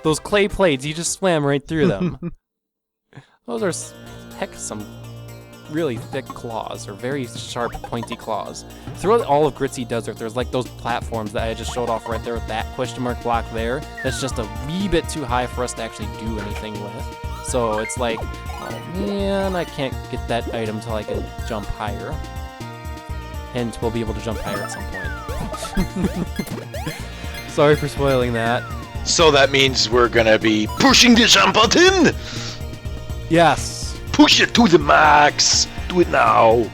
Those clay plates, you just swam right through them. Those are, some really thick claws, or very sharp, pointy claws. Throughout all of Gritzy Desert, there's like those platforms that I just showed off right there with that question mark block there. That's just a wee bit too high for us to actually do anything with. So it's like, oh man, I can't get that item until I can jump higher. And we'll be able to jump higher at some point. Sorry for spoiling that. So that means we're gonna be pushing the jump button? Yes. Push it to the max! Do it now!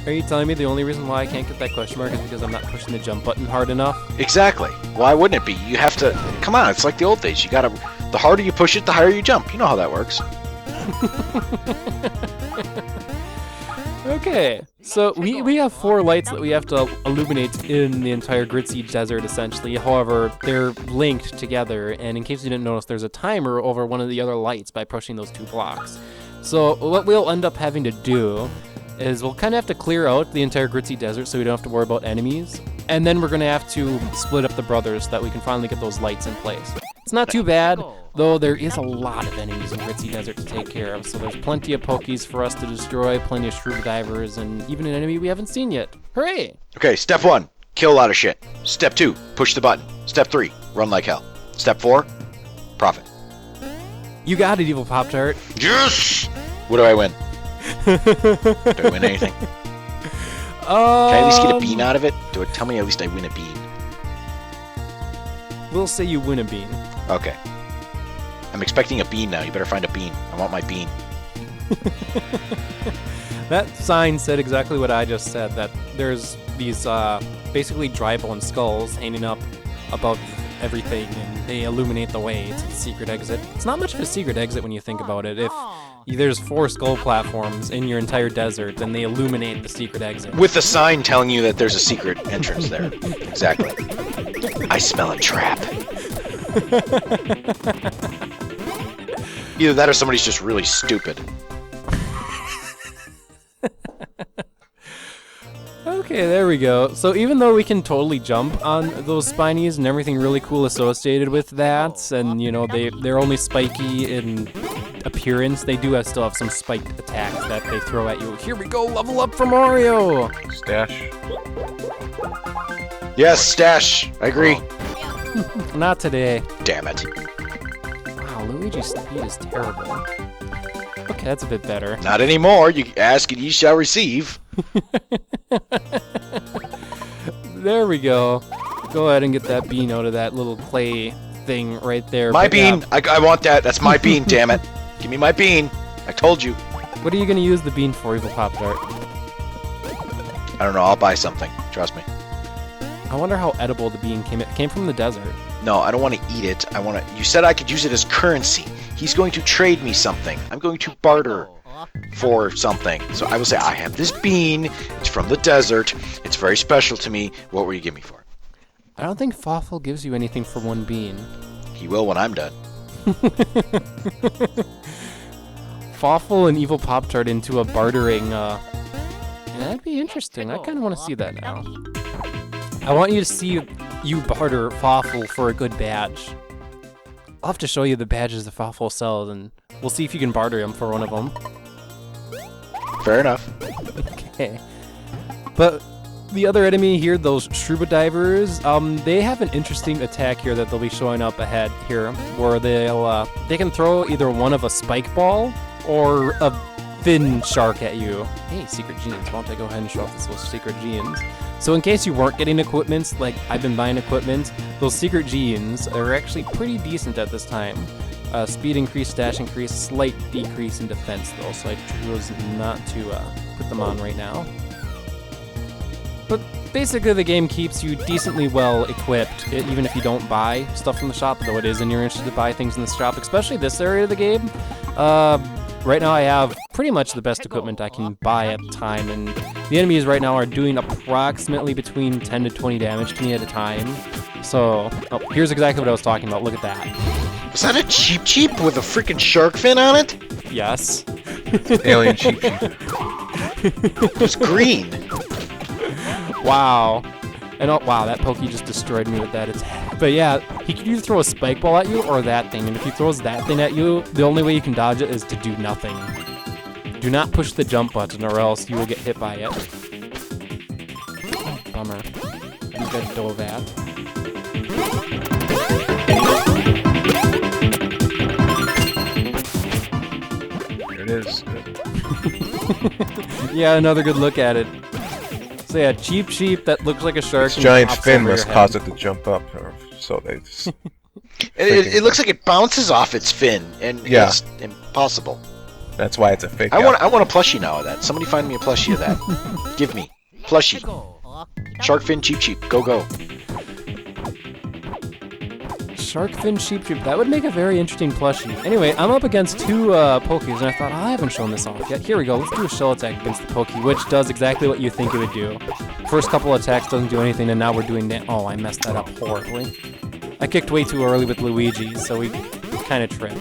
Are you telling me the only reason why I can't get that question mark is because I'm not pushing the jump button hard enough? Exactly. Why wouldn't it be? You have to... Come on, it's like the old days. You gotta... The harder you push it, the higher you jump. You know how that works. Okay, so we have 4 lights that we have to illuminate in the entire Gritzy Desert, essentially. However, they're linked together, and in case you didn't notice, there's a timer over one of the other lights by pushing those 2 blocks. So what we'll end up having to do is we'll kind of have to clear out the entire Gritzy Desert so we don't have to worry about enemies, and then we're going to have to split up the brothers so that we can finally get those lights in place. It's not too bad, though there is a lot of enemies in Gritzy Desert to take care of, so there's plenty of Pokies for us to destroy, plenty of scuba divers, and even an enemy we haven't seen yet. Hooray! Okay, step 1, kill a lot of shit. Step 2, push the button. Step 3, run like hell. Step 4, profit. You got it, Evil Pop-Tart. Yes! What do I win? Do I win anything? Can I at least get a bean out of it? Tell me at least I win a bean. We'll say you win a bean. Okay. I'm expecting a bean now. You better find a bean. I want my bean. That sign said exactly what I just said, that there's these basically dry bone skulls hanging up above everything, and they illuminate the way to the secret exit. It's not much of a secret exit when you think about it. If there's 4 skull platforms in your entire desert, then they illuminate the secret exit. With a sign telling you that there's a secret entrance there. Exactly. I smell a trap. Either that or somebody's just really stupid. Okay, there we go. So even though we can totally jump on those spinies and everything really cool associated with that, and you know they're only spiky in appearance, they do still have some spiked attacks that they throw at you. Here we go, level up for Mario! Stash. Yes, stash. I agree. Not today. Damn it. Wow, Luigi's speed is terrible. Okay, that's a bit better. Not anymore. You ask and ye shall receive. There we go. Go ahead and get that bean out of that little clay thing right there. My But bean. yeah, I want that. That's my bean, damn it. Give me my bean. I told you. what are you going to use the bean for, Evil Pop-Tart? I don't know. I'll buy something. Trust me. I wonder how edible the bean came. It came from the desert. No, I don't want to eat it. I want to... You said I could use it as currency. He's going to trade me something. I'm going to barter for something. So I will say, I have this bean. It's from the desert. It's very special to me. What will you give me for it? I don't think Fawful gives you anything for 1 bean. He will when I'm done. Fawful and Evil Pop-Tart into a bartering, yeah, that'd be interesting. I kind of want to see that now. I want you to see you barter Fawful for a good badge. I'll have to show you the badges that Fawful sells, and we'll see if you can barter him for one of them. Fair enough. Okay. But the other enemy here, those scuba divers, they have an interesting attack here that they'll be showing up ahead here, where they can throw either one of a spike ball or a fin shark at you. Hey, secret genes. Why don't I go ahead and show off those secret genes? So in case you weren't getting equipment, like I've been buying equipment, those secret genes are actually pretty decent at this time. Speed increase, dash increase, slight decrease in defense though, so I chose not to put them on right now. But basically the game keeps you decently well equipped, even if you don't buy stuff from the shop, though it is in your interest to buy things in the shop, especially this area of the game. Right now I have pretty much the best equipment I can buy at the time, and the enemies right now are doing approximately between 10 to 20 damage to me at a time. So, oh, here's exactly what I was talking about. Look at that. Was that a Cheep Cheep with a freaking shark fin on it? Yes. Alien Cheep Cheep. It was green. Wow. And oh, wow, that Pokey just destroyed me with that attack. But yeah, he could either throw a spike ball at you or that thing, and if he throws that thing at you, the only way you can dodge it is to do nothing. Do not push the jump button or else you will get hit by it. Bummer. You got dove at. There it is. Yeah, another good look at it. So yeah, cheap sheep that looks like a shark. This and giant pops fin over must your cause head. it to jump up, or so they just... It looks like it bounces off its fin, and Yeah. it's impossible. That's why it's a fake I out. want a plushie now of that. Somebody find me a plushie of that. Give me. Plushie. Shark fin cheap. Go. Shark fin sheep. That would make a very interesting plushie. Anyway, I'm up against two Pokies, and I thought, I haven't shown this off yet. Here we go. Let's do a shell attack against the Poke, which does exactly what you think it would do. First couple attacks doesn't do anything, and now we're doing that. Oh, I messed that up horribly. I kicked way too early with Luigi, so we kind of tripped.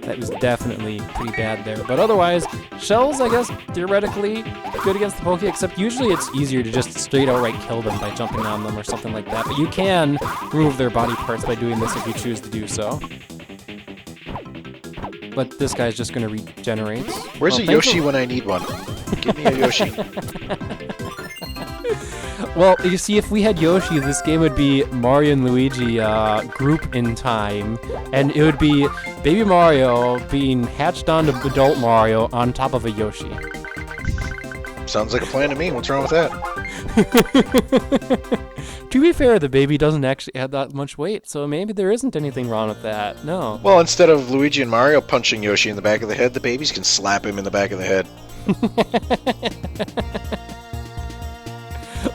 That was definitely pretty bad there. But otherwise, shells, I guess, theoretically good against the Poke, except usually it's easier to just straight outright kill them by jumping on them or something like that. But you can remove their body parts by doing this if you choose to do so. But this guy's just going to regenerate. Where's a Yoshi when I need one? Give me a Yoshi. Well, you see, if we had Yoshi, this game would be Mario and Luigi group in time, and it would be Baby Mario being hatched onto adult Mario on top of a Yoshi. Sounds like a plan to me. What's wrong with that? To be fair, the baby doesn't actually have that much weight, so maybe there isn't anything wrong with that. No. Well, instead of Luigi and Mario punching Yoshi in the back of the head, the babies can slap him in the back of the head.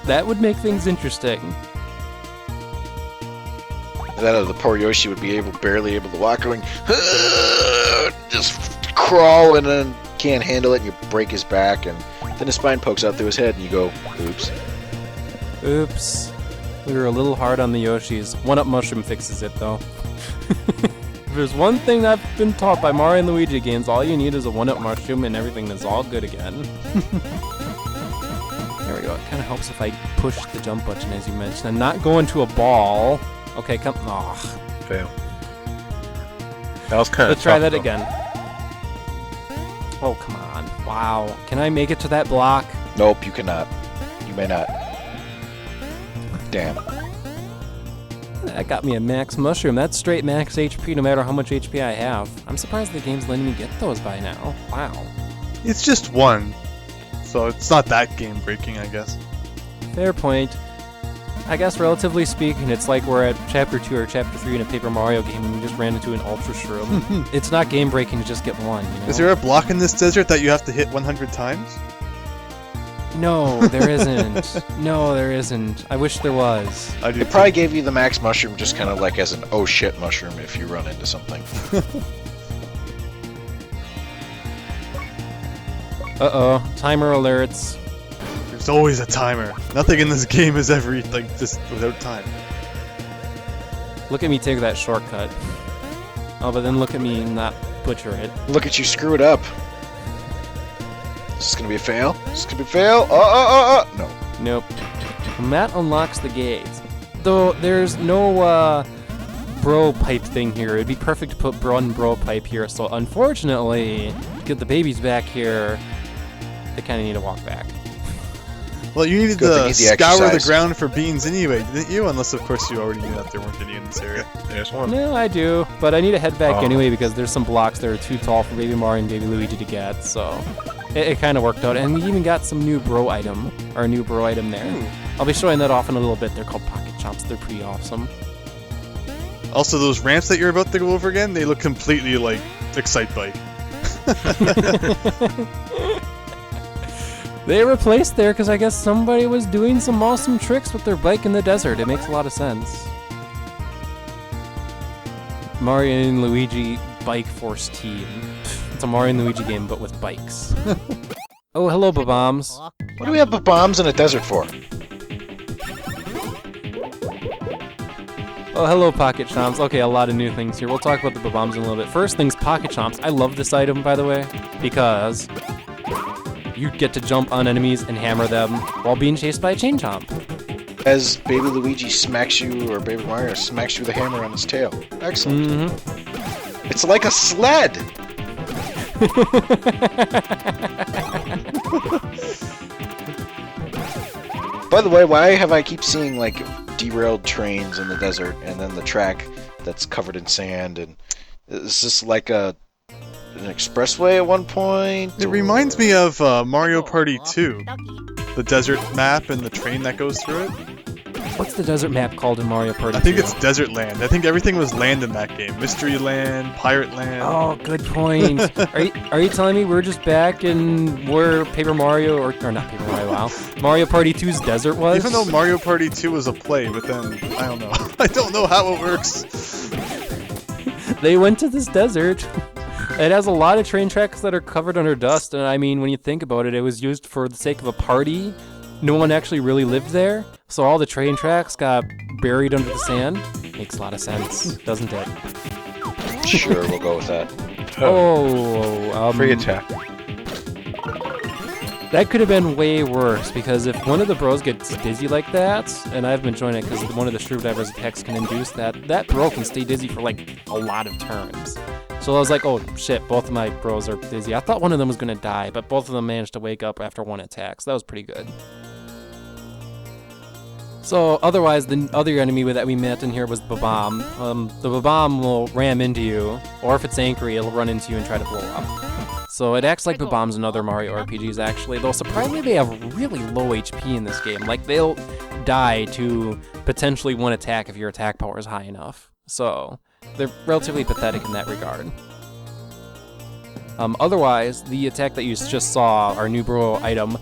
That would make things interesting. That the poor Yoshi would be barely able to walk, going, just crawl, and then can't handle it, and you break his back, and then his spine pokes out through his head, and you go, oops. Oops. We were a little hard on the Yoshis. One-Up Mushroom fixes it, though. If there's one thing I've been taught by Mario and Luigi games, all you need is a One-Up Mushroom, and everything is all good again. There we go. It kind of helps if I push the jump button, as you mentioned, and not go into a ball. Okay, come. Oh. Fail. That was kind of Let's try that though. again. Oh, come on. Wow. Can I make it to that block? Nope, you cannot. You may not. Damn. That got me a max mushroom. That's straight max HP no matter how much HP I have. I'm surprised the game's letting me get those by now. Wow. It's just one, so it's not that game breaking, I guess. Fair point. I guess relatively speaking, it's like we're at Chapter 2 or Chapter 3 in a Paper Mario game and we just ran into an Ultra Shroom. It's not game breaking to just get one, you know? Is there a block in this desert that you have to hit 100 times? No, there isn't. No, there isn't. I wish there was. I do. It probably gave you the max mushroom just kind of like as an oh shit mushroom if you run into something. Uh-oh. Timer alerts. There's always a timer. Nothing in this game is ever like just without time. Look at me take that shortcut. Oh, but then look at me not butcher it. Look at you screw it up. Is this gonna be a fail? Is this gonna be a fail? No. Nope. And that unlocks the gates. Though there's no bro pipe thing here. It'd be perfect to put bro pipe here. So unfortunately, to get the babies back here, they kind of need to walk back. Well, you needed Good thing to he's the scour the exercise. ground for beans anyway, didn't you? Unless, of course, you already knew that there weren't any in this area. There's one. No, I do, but I need to head back Oh. anyway because there's some blocks that are too tall for Baby Mario and Baby Luigi to get. So it kind of worked out, and we even got some new bro item, or a new bro item there. Ooh. I'll be showing that off in a little bit. They're called Pokechomps. They're pretty awesome. Also, those ramps that you're about to go over again, they look completely like Excite Bike. They were placed there because I guess somebody was doing some awesome tricks with their bike in the desert. It makes a lot of sense. Mario and Luigi Bike Force Team. It's a Mario and Luigi game, but with bikes. Oh, hello, Bob-ombs. What do we have bombs in a desert for? Oh, hello, Pokechomps. Okay, a lot of new things here. We'll talk about the Bob-ombs in a little bit. First thing's Pokechomps. I love this item, by the way, because you get to jump on enemies and hammer them while being chased by a chain chomp. As Baby Luigi smacks you, or Baby Mario smacks you with a hammer on his tail. Excellent. It's like a sled! By the way, why have I keep seeing, like, derailed trains in the desert, and then the track that's covered in sand, and is this like an expressway at one point? It reminds me of Mario Party 2. The desert map and the train that goes through it. What's the desert map called in Mario Party 2? I think it's Desert Land. I think everything was land in that game. Mystery Land, Pirate Land. Oh, good point. Are you telling me we're just back in where Paper Mario, or not Paper Mario, wow, Mario Party 2's desert was? Even though Mario Party 2 was a play, but then, I don't know. I don't know how it works. They went to this desert. It has a lot of train tracks that are covered under dust, and I mean, when you think about it, it was used for the sake of a party. No one actually really lived there, so all the train tracks got buried under the sand. Makes a lot of sense, doesn't it? Sure, we'll go with that. Free attack. That could have been way worse, because if one of the bros gets dizzy like that, and I've been enjoying it because one of the Screwdriver's attacks can induce that bro can stay dizzy for like a lot of turns. So I was like, oh shit, both of my bros are dizzy. I thought one of them was going to die, but both of them managed to wake up after one attack, so that was pretty good. So otherwise, the other enemy that we met in here was the Bomb. The Bomb will ram into you, or if it's angry, it'll run into you and try to blow up. So it acts like the Bombs in other Mario RPGs, actually, though surprisingly they have really low HP in this game. Like, they'll die to potentially one attack if your attack power is high enough. So they're relatively pathetic in that regard. Otherwise, the attack that you just saw, our new bro item,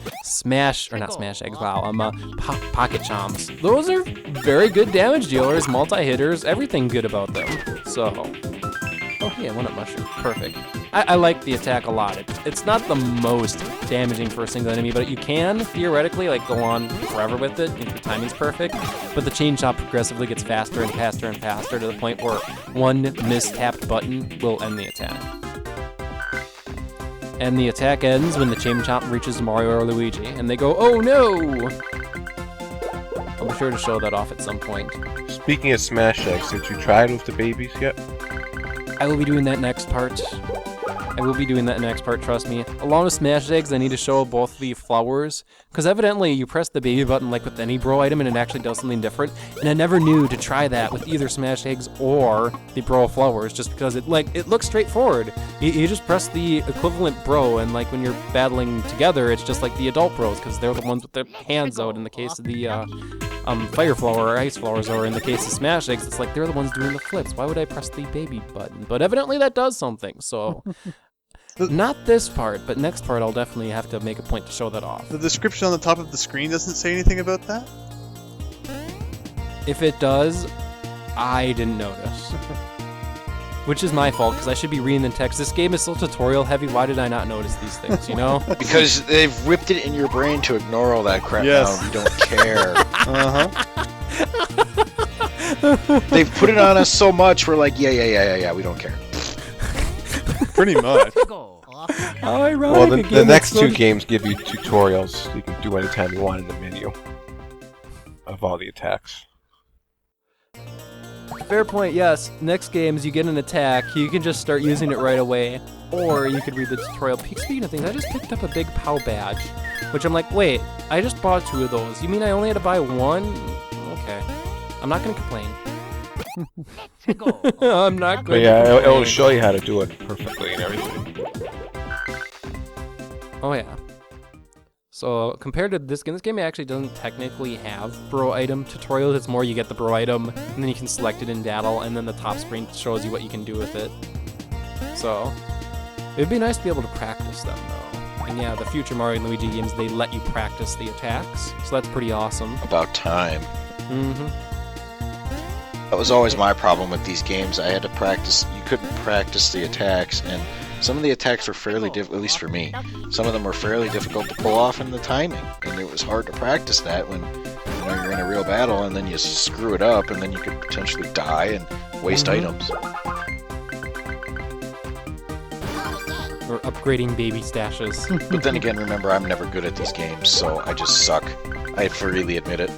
Pokechomps. Those are very good damage dealers, multi-hitters, everything good about them. So, oh yeah, one-up mushroom, perfect. I like the attack a lot. It's not the most damaging for a single enemy, but you can, theoretically, like, go on forever with it if your timing's perfect. But the chain chomp progressively gets faster and faster and faster to the point where one mistapped button will end the attack. And the attack ends when the chain chomp reaches Mario or Luigi, and they go, oh no! I'll be sure to show that off at some point. Speaking of Smash Eggs, did you try it with the babies yet? I will be doing that next part. Trust me. Along with Smash Eggs, I need to show both the flowers, because evidently you press the baby button like with any bro item and it actually does something different, and I never knew to try that with either Smash Eggs or the bro flowers, just because it looks straightforward. You just press the equivalent bro, and like when you're battling together, it's just like the adult bros, because they're the ones with their hands out in the case of the fire flower or ice flowers, or in the case of Smash Eggs, it's like they're the ones doing the flips. Why would I press the baby button? But evidently that does something, so... Not this part, but next part I'll definitely have to make a point to show that off. The description on the top of the screen doesn't say anything about that? If it does, I didn't notice. Which is my fault, because I should be reading the text. This game is so tutorial heavy, why did I not notice these things, you know? Because they've whipped it in your brain to ignore all that crap Yes. now. You don't care. Uh-huh. They've put it on us so much, we're like, yeah, we don't care. Pretty much. How ironic. Well, a the game next that's two so- games give you tutorials you can do anytime you want in the menu of all the attacks. Fair point, yes. Next games, you get an attack, you can just start using it right away. Or you could read the tutorial. Speaking of things, I just picked up a big POW badge. Which I'm like, wait, I just bought 2 of those. You mean I only had to buy 1? Okay. I'm not gonna complain. I'm not But going yeah, to it'll complain. show you how to do it perfectly and everything. Oh yeah. So compared to this game actually doesn't technically have bro item tutorials. It's more you get the bro item, and then you can select it in battle, and then the top screen shows you what you can do with it. So it'd be nice to be able to practice them though. And yeah, the future Mario and Luigi games, they let you practice the attacks, so that's pretty awesome. About time. Mm-hmm. That was always my problem with these games. I had to practice. You couldn't practice the attacks, and some of the attacks were fairly difficult, at least for me. Some of them were fairly difficult to pull off in the timing, and it was hard to practice that when you're in a real battle, and then you screw it up, and then you could potentially die and waste items. Or upgrading baby stashes. But then again, remember, I'm never good at these games, so I just suck. I freely admit it.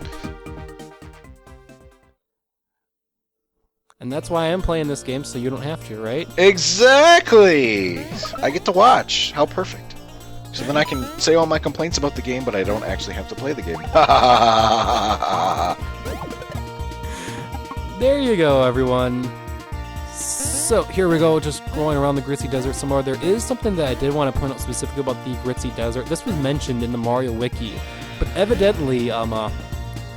that's why I'm playing this game, so you don't have to, right? Exactly! I get to watch. How perfect. So then I can say all my complaints about the game, but I don't actually have to play the game. There you go, everyone. So, here we go, just going around the Gritzy Desert some more. There is something that I did want to point out specifically about the Gritzy Desert. This was mentioned in the Mario Wiki, but evidently,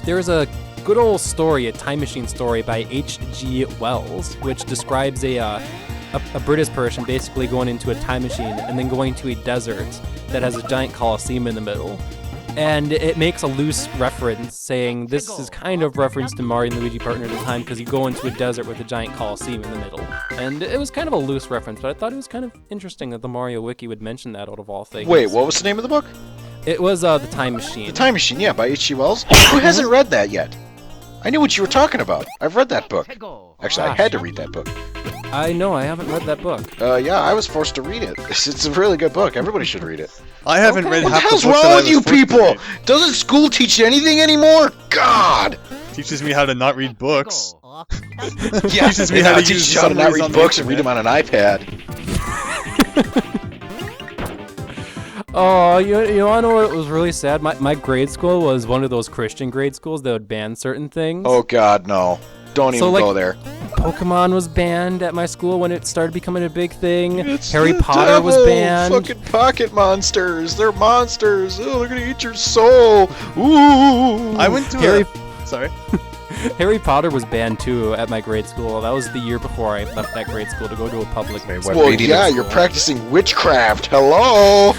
there's a good old story, a time machine story by H.G. Wells, which describes a British person basically going into a time machine and then going to a desert that has a giant Coliseum in the middle. And it makes a loose reference saying this is kind of reference to Mario and Luigi Partner at the time because you go into a desert with a giant Coliseum in the middle. And it was kind of a loose reference, but I thought it was kind of interesting that the Mario Wiki would mention that out of all things. Wait, what was the name of the book? It was The Time Machine. The Time Machine, yeah, by H.G. Wells. Who hasn't read that yet? I knew what you were talking about. I've read that book. Actually, I had to read that book. I know, I haven't read that book. Yeah, I was forced to read it. It's a really good book. Everybody should read it. I haven't read What the half the hell's books that wrong I with was you forced to people? read. Doesn't school teach you anything anymore? God! Teaches me how to not read books. Yeah, Teaches me it how to teaches use you how to not summaries read on the books and read them on an iPad. Oh, you want to know what was really sad? My grade school was one of those Christian grade schools that would ban certain things. Oh God, no! Don't even like, go there. Pokemon was banned at my school when it started becoming a big thing. It's Harry the Potter devil. was banned. Fucking pocket monsters! They're monsters! Oh, they're gonna eat your soul! Ooh! I went to Harry- Sorry. Harry Potter was banned too at my grade school. That was the year before I left that grade school to go to a public Wait, school. what? Well, Medium yeah, school. you're practicing witchcraft. Hello!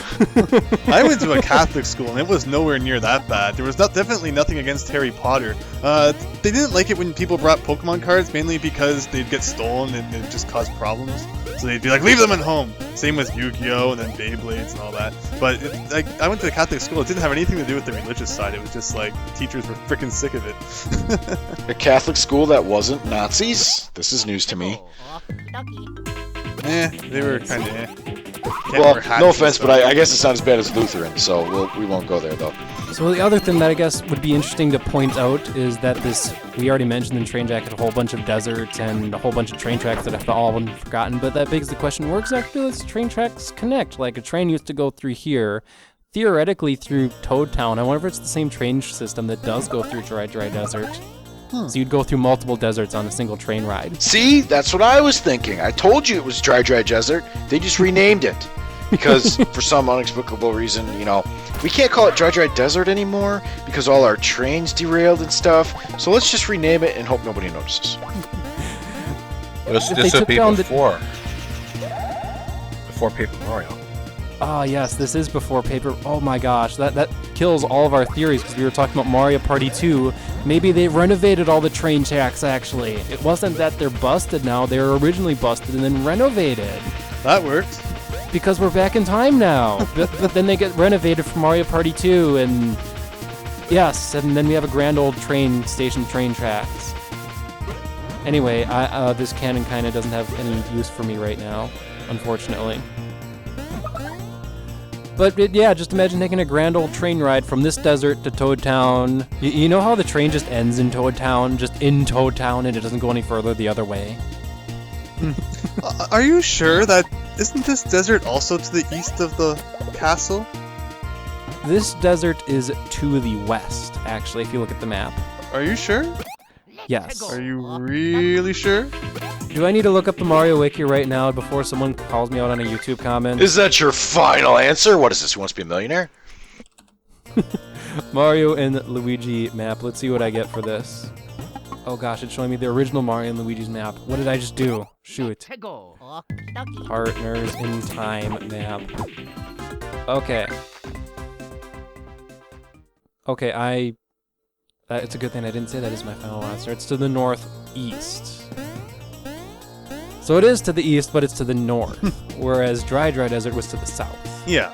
I went to a Catholic school and it was nowhere near that bad. There was definitely nothing against Harry Potter. They didn't like it when people brought Pokemon cards, mainly because they'd get stolen and it just caused problems. So they'd be like, leave them at home. Same with Yu-Gi-Oh! And then Beyblades and all that. But I went to a Catholic school. It didn't have anything to do with the religious side. It was just like the teachers were freaking sick of it. A Catholic school that wasn't Nazis? This is news to me. They were kind of Well, no offense, but I guess it's not as bad as Lutheran, so we won't go there though. So the other thing that I guess would be interesting to point out is that we already mentioned in Train Jacket a whole bunch of deserts and a whole bunch of train tracks that have all been forgotten, but that begs the question, where exactly does train tracks connect? Like a train used to go through here, theoretically through Toad Town. I wonder if it's the same train system that does go through Dry Desert. So you'd go through multiple deserts on a single train ride. See, that's what I was thinking. I told you it was Dry Desert. They just renamed it. Because for some unexplicable reason, we can't call it Dry Desert anymore because all our trains derailed and stuff. So let's just rename it and hope nobody notices. This If they would took be down before Paper Mario. Ah, yes, this is before Paper. Oh my gosh, that kills all of our theories because we were talking about Mario Party 2. Maybe they renovated all the train tracks, actually. It wasn't that they're busted now. They were originally busted and then renovated. That worked. Because we're back in time now. but then they get renovated for Mario Party 2, and yes, and then we have a grand old train station train tracks. Anyway, this canon kind of doesn't have any use for me right now, unfortunately. But yeah, just imagine taking a grand old train ride from this desert to Toad Town. You know how the train just ends in Toad Town, just in Toad Town, and it doesn't go any further the other way? Are you sure that isn't this desert also to the east of the castle? This desert is to the west, actually, if you look at the map. Are you sure? Yes. Are you really sure? Do I need to look up the Mario Wiki right now before someone calls me out on a YouTube comment? Is that your final answer? What is this? Who wants to be a millionaire? Mario and Luigi map. Let's see what I get for this. Oh gosh, it's showing me the original Mario and Luigi's map. What did I just do? Shoot. Partners in Time map. Okay. Okay, it's a good thing I didn't say that is my final answer. It's to the northeast. So it is to the east, but it's to the north. Whereas Dry Desert was to the south. Yeah.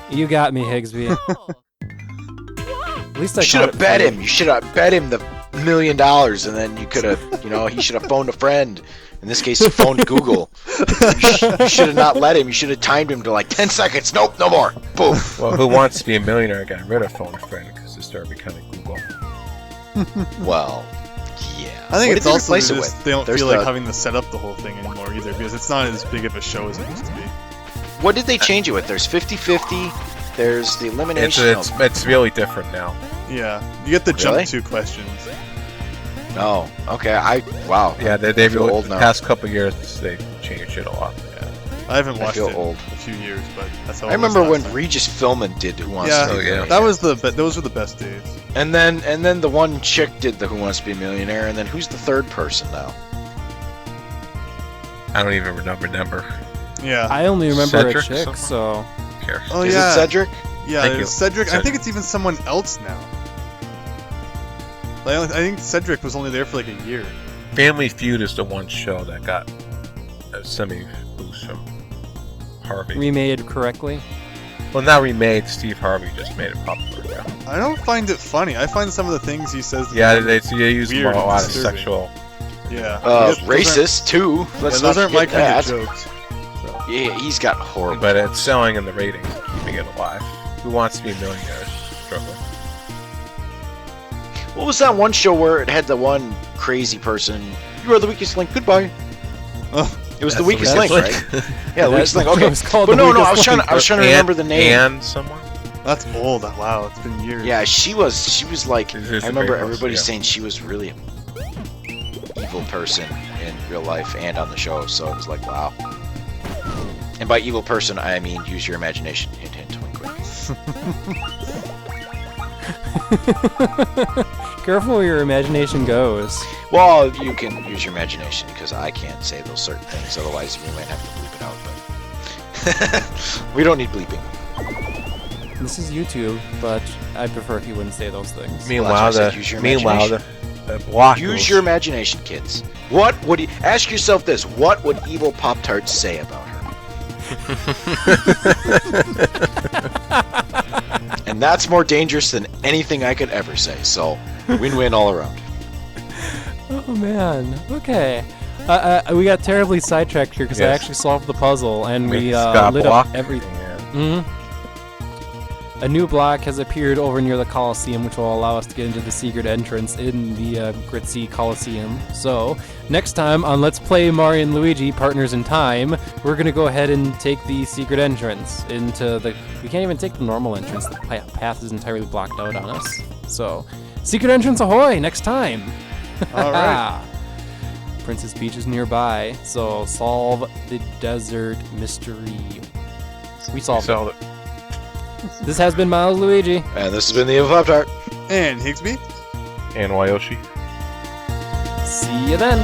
You got me, Higsby. At least I You should caught have it bet for him. You should have bet him the $1 million, and then you could have, he should have phoned a friend. In this case, he phoned Google. You should have not let him. You should have timed him to like 10 seconds. Nope, no more. Boom. Well, Who Wants to Be a Millionaire got rid of Phone a Friend because it started becoming Google. Well, Yeah. I think What it's did they also replace it just with? they don't There's feel like the- having to set up the whole thing anymore either, because it's not as big of a show as it used to be. What did they change it with? There's 50-50. There's the elimination. It's really different now. Yeah, you get the Really? jump to questions. Oh, okay. Wow. Yeah, they've feel really, old the now. past couple years they've changed it a lot. I haven't I watched feel it old. in a few years, but that's how I it was remember last when time. Regis Philbin did Who Wants Yeah, to Be a yeah. Millionaire. that was those were the best days. And then the one chick did the Who Wants to Be a Millionaire, and then who's the third person now? I don't even remember. Yeah. I only remember Cedric a chick, or so Who cares? Oh Is yeah. it Cedric? Yeah, Thank there's you. Cedric. I think Cedric. it's even someone else now. Like, I think Cedric was only there for like a year. Family Feud is the one show that got a semi-boost from Harvey. remade correctly. Well, not remade. Steve Harvey just made it popular. Yeah, I don't find it funny. I find some of the things he says. yeah they use Weird a lot of and disturbing. sexual. Yeah. Those aren't- Racist too. Let's Yeah, those not aren't my forget kind that. of jokes. So. Yeah, he's got horrible. But it's selling in the ratings, and keeping it alive. Who Wants to Be a Millionaire is struggling. What was that one show where it had the one crazy person? You are the weakest link. Goodbye. Oh, It was the That's weakest the link, weakest right? Yeah, the weakest That's link. what Okay, it was called, but the no, I weakest was link. trying to remember the name. And someone. that's old. Wow, it's been years. Yeah, she was like. This is I the remember famous, everybody yeah. saying she was really an evil person in real life and on the show. So it was like, wow. And by evil person, I mean use your imagination. Hint, hint, wink, wink. Careful where your imagination goes. Well, you can use your imagination because I can't say those certain things. Otherwise, we might have to bleep it out. But we don't need bleeping. This is YouTube, but I prefer if you wouldn't say those things. Meanwhile, why I said use your the imagination. block. Use your imagination, kids. What would ask yourself this? What would evil Pop-Tarts say about her? And that's more dangerous than anything I could ever say. So, win-win all around. Oh man. Okay. We got terribly sidetracked here because I Yes. actually solved the puzzle and we got lit block. up everything. Yeah. A new block has appeared over near the Coliseum, which will allow us to get into the secret entrance in the Gritzy Coliseum. So, next time on Let's Play Mario and Luigi Partners in Time, we're going to go ahead and take the secret entrance into the... We can't even take the normal entrance. The path is entirely blocked out on us. So, secret entrance ahoy! Next time! All right. Princess Peach is nearby, so solve the desert mystery. We solved it. So This has been Milesluigi. And this has been the evil Pop-Tart. And Higsby. and Wayoshi. See you then.